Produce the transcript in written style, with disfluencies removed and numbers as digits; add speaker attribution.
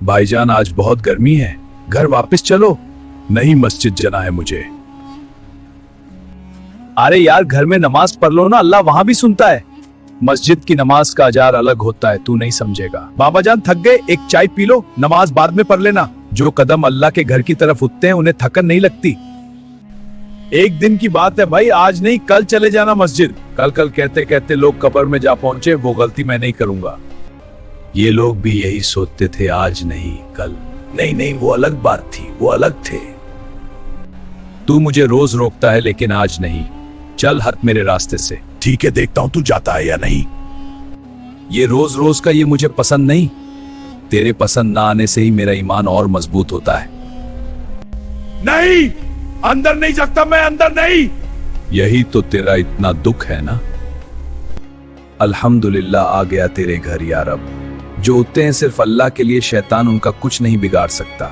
Speaker 1: भाईजान आज बहुत गर्मी है, घर वापस चलो। नहीं, मस्जिद जाना है मुझे। अरे यार, घर में नमाज पढ़ लो ना, अल्लाह वहां भी सुनता है। मस्जिद की नमाज का अजार अलग होता है, तू नहीं समझेगा। बाबा जान थक गए, एक चाय पी लो, नमाज बाद में पढ़ लेना। जो कदम अल्लाह के घर की तरफ उठते हैं उन्हें थकन नहीं लगती। एक दिन की बात है भाई, आज नहीं कल चले जाना मस्जिद। कल कल कहते कहते लोग कब्र में जा पहुंचे, वो गलती मैं नहीं करूंगा। ये लोग भी यही सोचते थे, आज नहीं कल। नहीं नहीं, वो अलग बात थी, वो अलग थे। तू मुझे रोज रोकता है लेकिन आज नहीं। चल हट मेरे रास्ते से।
Speaker 2: ठीक है, देखता हूं तू जाता है या नहीं।
Speaker 1: ये रोज रोज का ये मुझे पसंद नहीं। तेरे पसंद ना आने से ही मेरा ईमान और मजबूत होता है।
Speaker 2: नहीं, अंदर नहीं सकता मैं, अंदर नहीं।
Speaker 1: यही तो तेरा इतना दुख है ना। अल्हम्दुलिल्लाह आ गया तेरे घर या रब। जो उठते हैं सिर्फ अल्लाह के लिए, शैतान उनका कुछ नहीं बिगाड़ सकता।